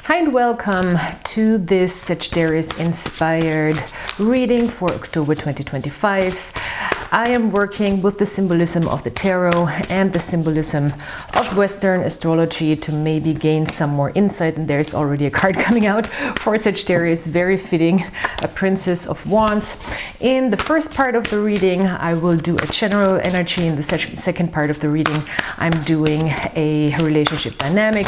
Hi and welcome to this Sagittarius inspired reading for October 2025. I am working with the symbolism of the tarot and the symbolism of Western astrology to maybe gain some more insight, and there's already a card coming out for Sagittarius, very fitting, a Princess of Wands. In the first part of the reading, I will do a general energy. In the second part of the reading, I'm doing a relationship dynamic,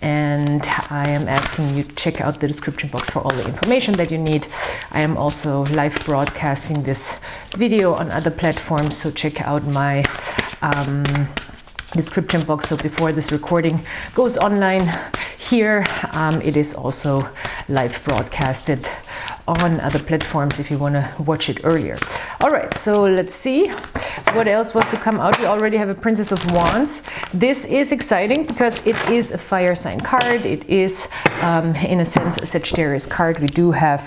and I am asking you to check out the description box for all the information that you need. I am also live broadcasting this video on other platforms, so check out my description box. So before this recording goes online here, it is also live broadcasted on other platforms if you want to watch it earlier. All right, so let's see what else was to come out. We already have a Princess of Wands. This is exciting because it is a fire sign card. It is in a sense a Sagittarius card. We do have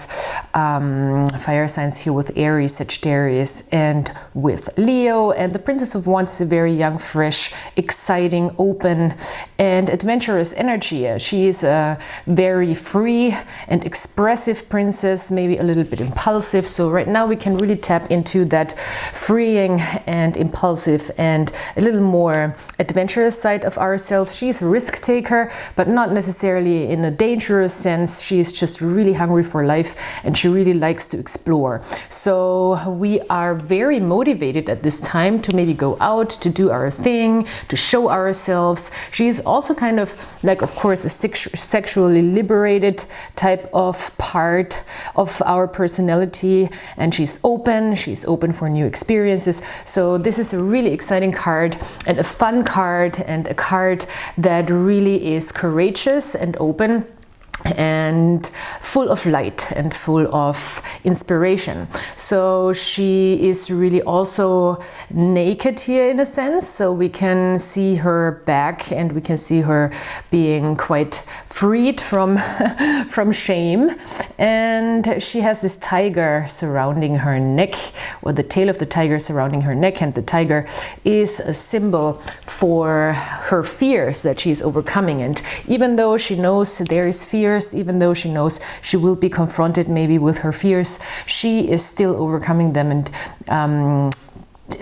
fire signs here with Aries, Sagittarius, and with Leo. And the Princess of Wands is a very young, fresh, exciting, open, and adventurous energy. She is a very free and expressive princess, maybe a little bit impulsive. So right now we can really tap into that freeing and impulsive and a little more adventurous side of ourselves. She's a risk taker, but not necessarily in a dangerous sense. She's just really hungry for life and she really likes to explore. So we are very motivated at this time to maybe go out, to do our thing, to show ourselves. She's also kind of like, of course, a sexually liberated type of part of our personality, and she's open for new experiences. So this is a really exciting card and a fun card and a card that really is courageous and open and full of light and full of inspiration. So she is really also naked here in a sense, so we can see her back and we can see her being quite freed from from shame. And she has this tiger surrounding her neck, or the tail of the tiger surrounding her neck, and the tiger is a symbol for her fears that she's overcoming. And even though she knows there is fear, even though she knows she will be confronted maybe with her fears, she is still overcoming them and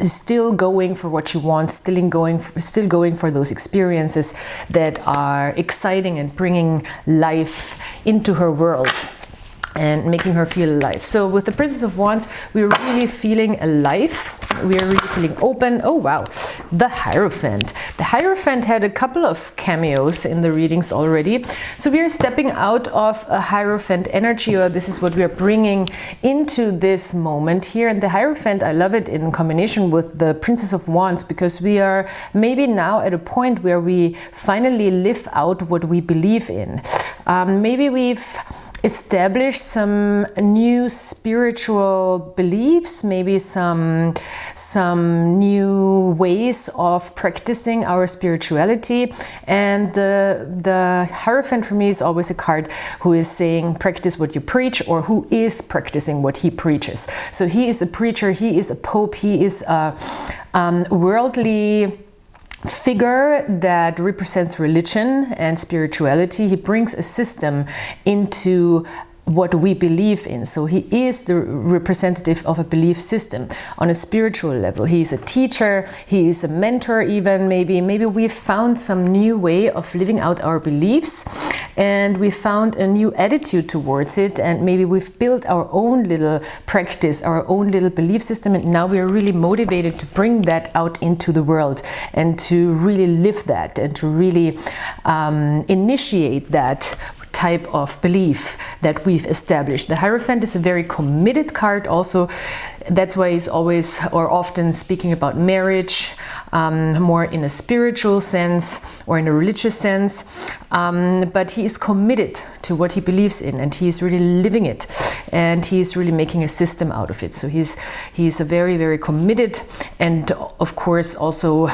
still going for what she wants, still going for those experiences that are exciting and bringing life into her world and making her feel alive. So with the Princess of Wands, we're really feeling alive. We're really feeling open. Oh wow, the Hierophant. The Hierophant had a couple of cameos in the readings already. So we are stepping out of a Hierophant energy, or this is what we are bringing into this moment here. And the Hierophant, I love it in combination with the Princess of Wands, because we are maybe now at a point where we finally live out what we believe in. Maybe we've established some new spiritual beliefs, maybe some new ways of practicing our spirituality. And the Hierophant for me is always a card who is saying practice what you preach, or who is practicing what he preaches. So he is a preacher, he is a pope, he is a worldly figure that represents religion and spirituality. He brings a system into what we believe in. So he is the representative of a belief system on a spiritual level. He is a teacher, he is a mentor even, maybe we've found some new way of living out our beliefs, and we found a new attitude towards it, and maybe we've built our own little practice, our own little belief system, and now we're really motivated to bring that out into the world and to really live that and to really initiate that type of belief that we've established. The Hierophant is a very committed card also. That's why he's always or often speaking about marriage, more in a spiritual sense or in a religious sense. But he is committed to what he believes in, and he's really living it, and he's really making a system out of it. So he's a very, very committed, and of course also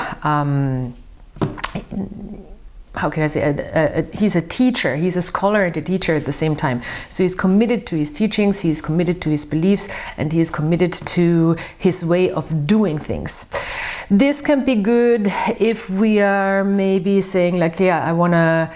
how can I say, he's a teacher, he's a scholar and a teacher at the same time. So he's committed to his teachings, he's committed to his beliefs, and he is committed to his way of doing things. This can be good if we are maybe saying like, yeah, I want to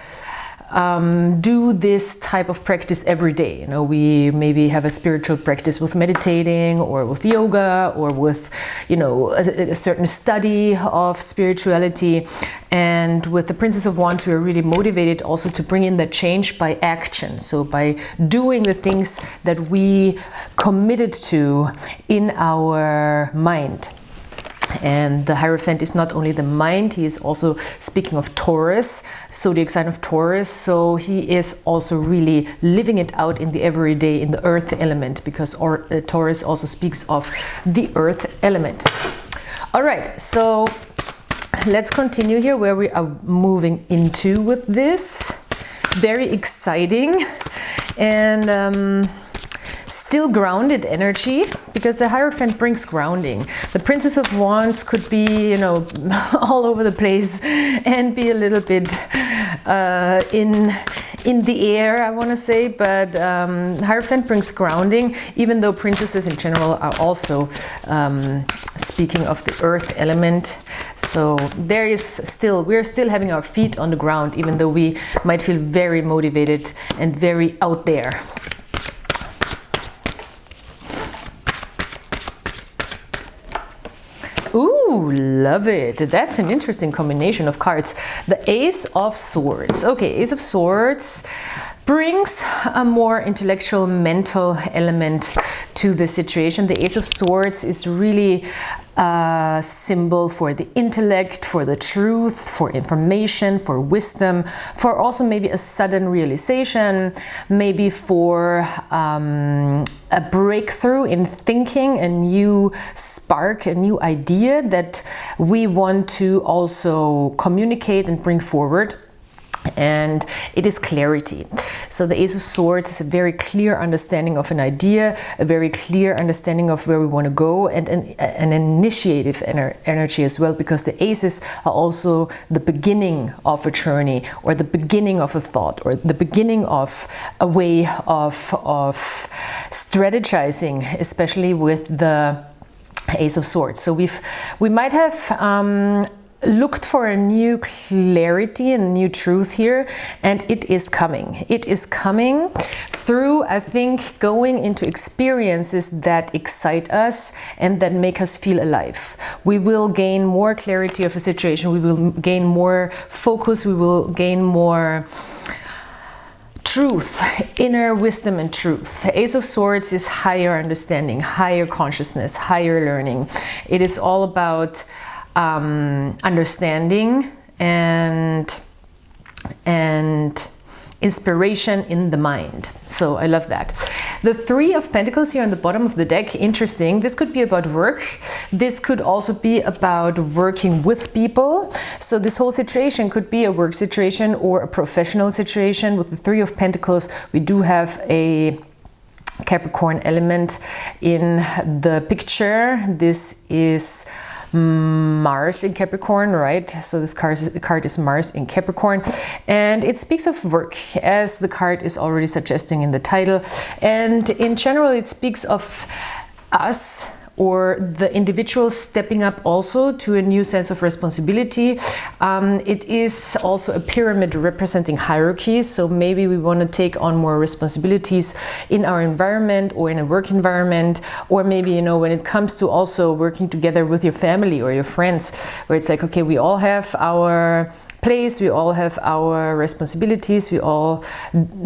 do this type of practice every day. You know, we maybe have a spiritual practice with meditating or with yoga or with, you know, a certain study of spirituality. And with the Princess of Wands, we are really motivated also to bring in that change by action. So by doing the things that we committed to in our mind. And the Hierophant is not only the mind, he is also speaking of Taurus, zodiac sign of Taurus. So he is also really living it out in the everyday, in the earth element, because Taurus also speaks of the earth element. All right, so let's continue here where we are moving into with this. Very exciting and still grounded energy, because the Hierophant brings grounding. The Princess of Wands could be, you know, all over the place and be a little bit in the air, I want to say, but Hierophant brings grounding, even though princesses in general are also speaking of the earth element. So there is still, we're still having our feet on the ground, even though we might feel very motivated and very out there. Ooh, love it. That's an interesting combination of cards. The Ace of Swords. Okay, Ace of Swords brings a more intellectual, mental element to the situation. The Ace of Swords is really a symbol for the intellect, for the truth, for information, for wisdom, for also maybe a sudden realization, maybe for a breakthrough in thinking, a new spark, a new idea that we want to also communicate and bring forward. And it is clarity. So the Ace of Swords is a very clear understanding of an idea, a very clear understanding of where we want to go, and an initiative energy as well, because the aces are also the beginning of a journey, or the beginning of a thought, or the beginning of a way of strategizing, especially with the Ace of Swords. So we might have looked for a new clarity and new truth here, and it is coming. It is coming through, I think, going into experiences that excite us and that make us feel alive. We will gain more clarity of a situation, we will gain more focus, we will gain more truth, inner wisdom and truth. The Ace of Swords is higher understanding, higher consciousness, higher learning. It is all about understanding and inspiration in the mind. So I love that. The Three of Pentacles here on the bottom of the deck, interesting. This could be about work. This could also be about working with people. So this whole situation could be a work situation or a professional situation. With the Three of Pentacles, we do have a Capricorn element in the picture. This is Mars in Capricorn, right? So this card is Mars in Capricorn, and it speaks of work, as the card is already suggesting in the title. And in general, it speaks of us, or the individual, stepping up also to a new sense of responsibility. It is also a pyramid representing hierarchies, so maybe we want to take on more responsibilities in our environment or in a work environment, or maybe, you know, when it comes to also working together with your family or your friends, where it's like, okay, we all have our place, we all have our responsibilities, we all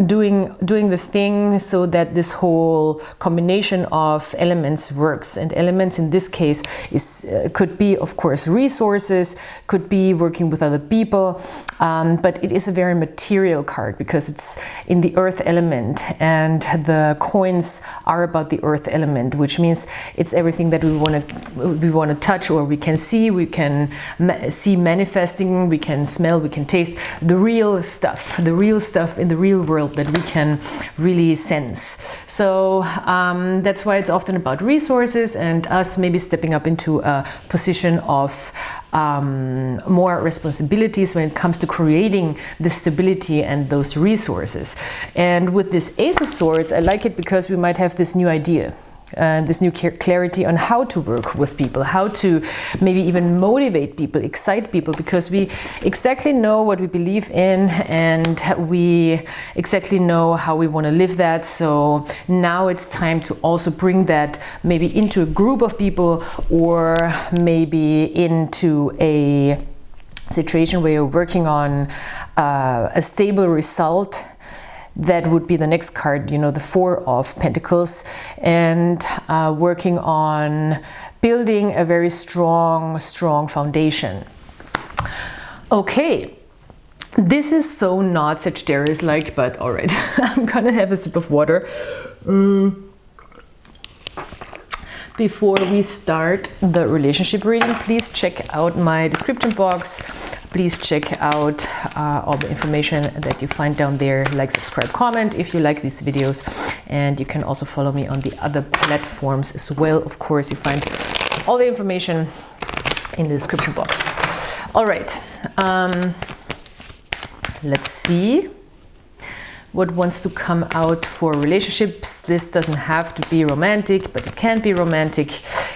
doing the thing, so that this whole combination of elements works. And elements in this case is could be, of course, resources, could be working with other people, but it is a very material card because it's in the earth element, and the coins are about the earth element, which means it's everything that we want to touch, or we can see, we can see manifesting, we can smell, we can taste the real stuff in the real world that we can really sense. So that's why it's often about resources and us maybe stepping up into a position of more responsibilities when it comes to creating the stability and those resources. And with this Ace of Swords, I like it because we might have this new idea. this new clarity on how to work with people, how to maybe even motivate people, excite people, because we exactly know what we believe in and we exactly know how we want to live that. So now it's time to also bring that maybe into a group of people, or maybe into a situation where you're working on a stable result. That would be the next card, you know, the 4 of Pentacles, and working on building a very strong foundation. Okay, this is so not Sagittarius-like, but all right, I'm gonna have a sip of water. Before we start the relationship reading, please check out my description box. Please check out all the information that you find down there. Like, subscribe, comment if you like these videos. And you can also follow me on the other platforms as well. Of course, you find all the information in the description box. All right, let's see what wants to come out for relationships. This doesn't have to be romantic, but it can be romantic.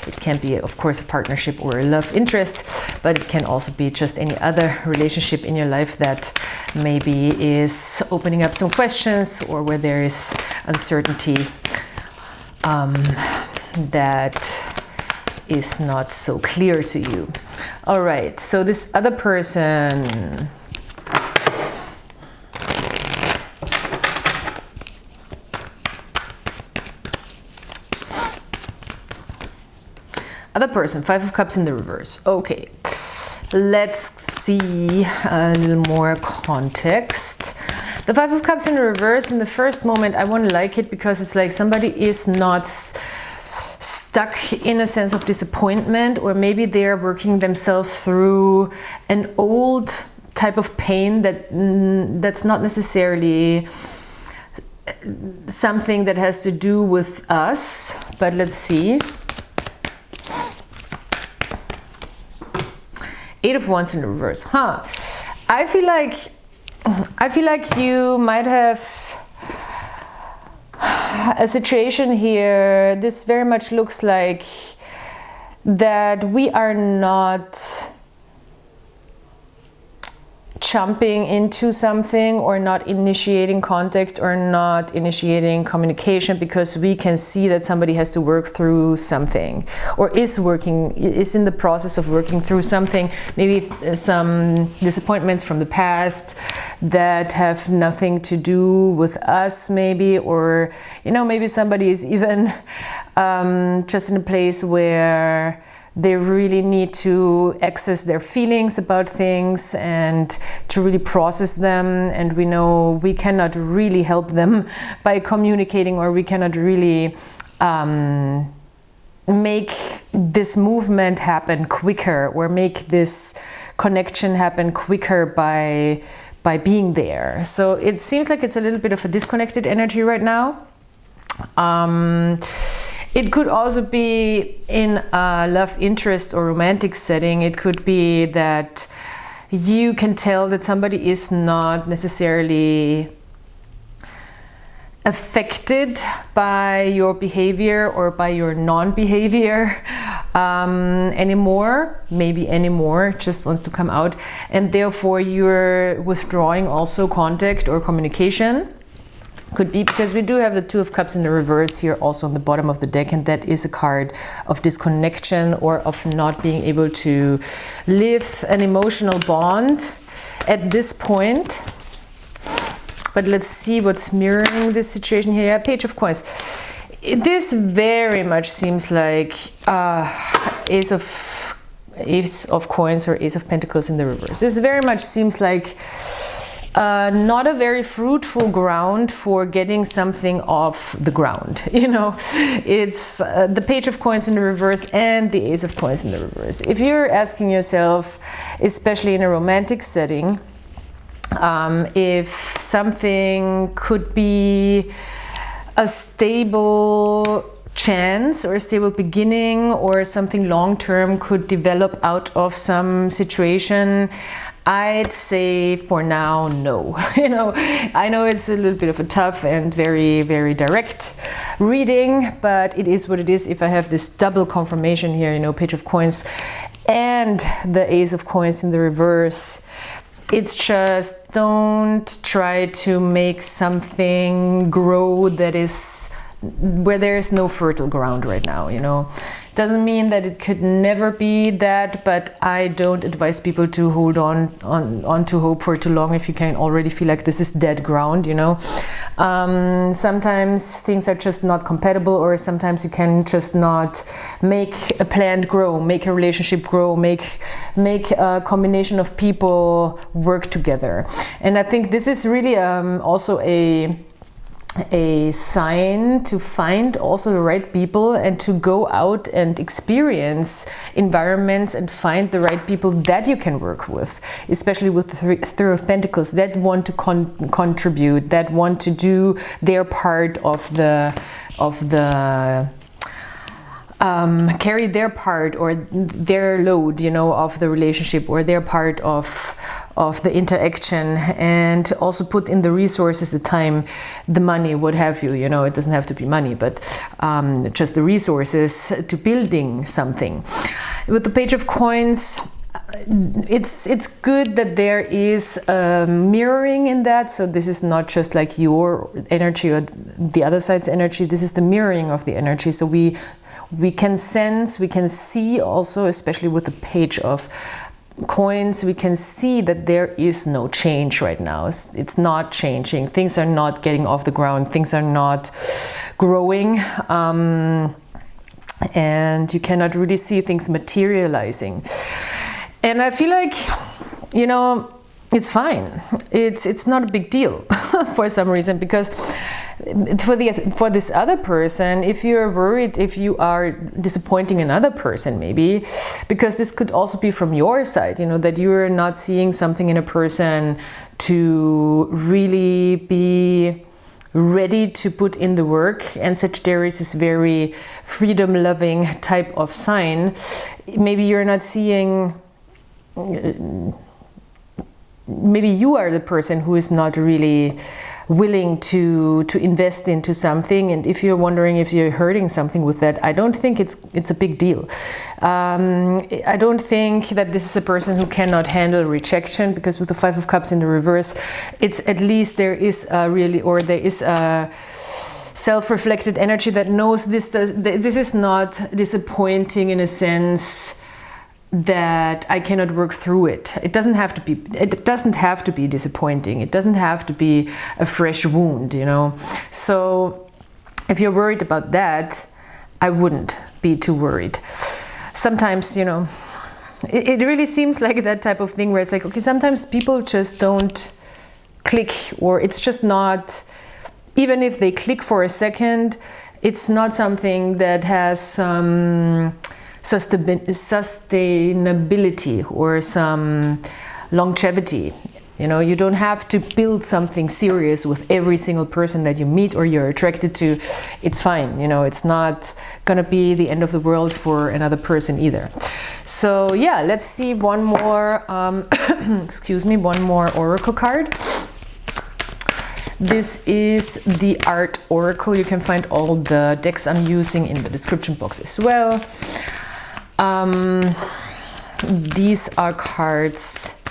It can be, of course, a partnership or a love interest, but it can also be just any other relationship in your life that maybe is opening up some questions, or where there is uncertainty that is not so clear to you. All right, so this other person, Five of Cups in the reverse. Okay, let's see a little more context. The Five of Cups in the reverse, in the first moment, I won't like it because it's like somebody is not stuck in a sense of disappointment, or maybe they're working themselves through an old type of pain that's not necessarily something that has to do with us. But let's see. 8 of Wands in the reverse. I feel like you might have a situation here. This very much looks like that we are not jumping into something, or not initiating contact, or not initiating communication, because we can see that somebody has to work through something, or is in the process of working through something, maybe some disappointments from the past that have nothing to do with us, maybe, or, you know, maybe somebody is even just in a place where they really need to access their feelings about things and to really process them. And we know we cannot really help them by communicating, or we cannot really make this movement happen quicker, or make this connection happen quicker by being there. So it seems like it's a little bit of a disconnected energy right now. It could also be in a love interest or romantic setting. It could be that you can tell that somebody is not necessarily affected by your behavior or by your non-behavior anymore, just wants to come out, and therefore you're withdrawing also contact or communication. Could be because we do have the Two of Cups in the reverse here also on the bottom of the deck, and that is a card of disconnection, or of not being able to live an emotional bond at this point. But let's see what's mirroring this situation here. Yeah, Page of Coins. This very much seems like Ace of Coins or Ace of Pentacles in the reverse. This very much seems like not a very fruitful ground for getting something off the ground. You know, it's the Page of Coins in the reverse and the Ace of Coins in the reverse. If you're asking yourself, especially in a romantic setting, if something could be a stable chance or a stable beginning, or something long-term could develop out of some situation, I'd say for now, no. You know, I know it's a little bit of a tough and very, very direct reading, but it is what it is. If I have this double confirmation here, you know, Page of Coins and the Ace of Coins in the reverse, it's just don't try to make something grow that is where there is no fertile ground right now, you know. Doesn't mean that it could never be that, but I don't advise people to hold on to hope for too long if you can already feel like this is dead ground, you know. Sometimes things are just not compatible, or sometimes you can just not make a plant grow, make a relationship grow, make a combination of people work together. And I think this is really also a sign to find also the right people and to go out and experience environments and find the right people that you can work with, especially with the Three of Pentacles, that want to contribute, that want to do their part of the carry their part or their load, you know, of the relationship, or their part of the interaction, and also put in the resources, the time, the money, what have you. You know, it doesn't have to be money, but just the resources to building something. With the Page of Coins, it's good that there is mirroring in that. So this is not just like your energy or the other side's energy. This is the mirroring of the energy. So we can sense, we can see also, especially with the Page of Coins, we can see that there is no change right now. It's not changing. Things are not getting off the ground. Things are not growing. And you cannot really see things materializing. And I feel like, you know, it's fine. It's not a big deal for some reason, because for this other person, if you're worried, if you are disappointing another person, maybe, because this could also be from your side, you know, that you're not seeing something in a person to really be ready to put in the work. And Sagittarius is very freedom-loving type of sign. Maybe you're not seeing, maybe you are the person who is not really willing to invest into something. And if you're wondering if you're hurting something with that, I don't think it's a big deal. I don't think that this is a person who cannot handle rejection, because with the Five of Cups in the reverse, it's at least there is a self-reflected energy that knows this is not disappointing in a sense that I cannot work through it. It doesn't have to be disappointing. It doesn't have to be a fresh wound, you know. So if you're worried about that, I wouldn't be too worried. Sometimes, you know, it really seems like that type of thing where it's like, okay, sometimes people just don't click, or it's just not, even if they click for a second, it's not something that has some sustainability or some longevity. You know, you don't have to build something serious with every single person that you meet or you're attracted to. It's fine, you know, it's not gonna be the end of the world for another person either. So yeah, let's see one more excuse me, one more oracle card. This is the Art Oracle. You can find all the decks I'm using in the description box as well. These are cards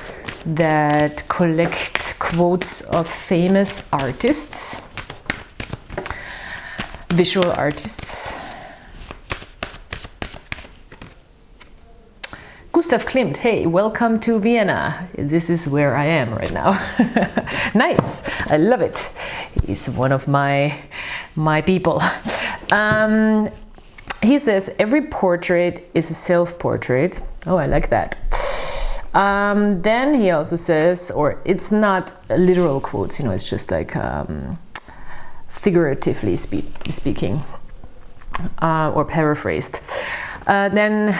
that collect quotes of famous artists, visual artists. Gustav Klimt, hey, welcome to Vienna. This is where I am right now. Nice, I love it. He's one of my people. He says, every portrait is a self-portrait. Oh, I like that. Then he also says, or it's not literal quotes, you know, it's just like figuratively speaking, or paraphrased. Then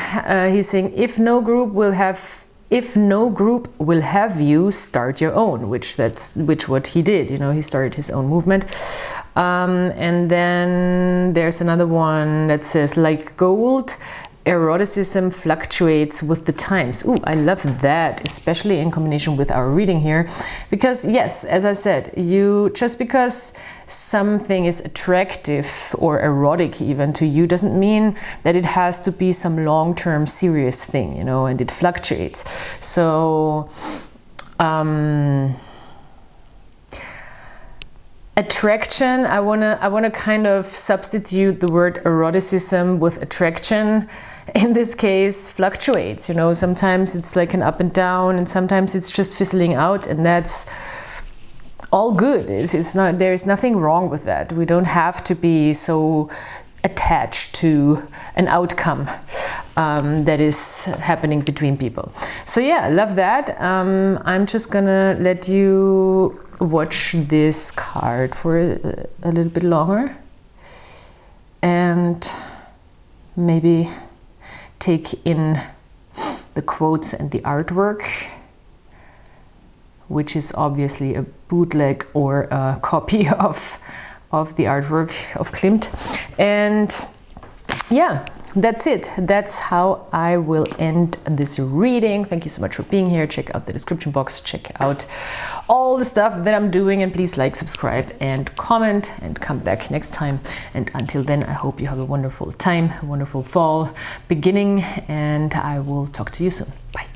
he's saying, if no group will have you, start your own, which what he did, you know, he started his own movement. And then there's another one that says, like gold, eroticism fluctuates with the times. Ooh, I love that, especially in combination with our reading here, because yes, as I said, just because something is attractive or erotic even to you doesn't mean that it has to be some long-term serious thing, you know, and it fluctuates. So attraction, I wanna kind of substitute the word eroticism with attraction. In this case, fluctuates, you know, sometimes it's like an up and down, and sometimes it's just fizzling out, and that's all good. It's not, there's nothing wrong with that. We don't have to be so attached to an outcome that is happening between people. So yeah, love that. I'm just gonna let you watch this card for a little bit longer and maybe take in the quotes and the artwork, which is obviously a bootleg or a copy of the artwork of Klimt. And yeah, that's it. That's how I will end this reading. Thank you so much for being here. Check out the description box, check out all the stuff that I'm doing, and please like, subscribe and comment, and come back next time. And until then, I hope you have a wonderful time, a wonderful fall beginning, and I will talk to you soon. Bye.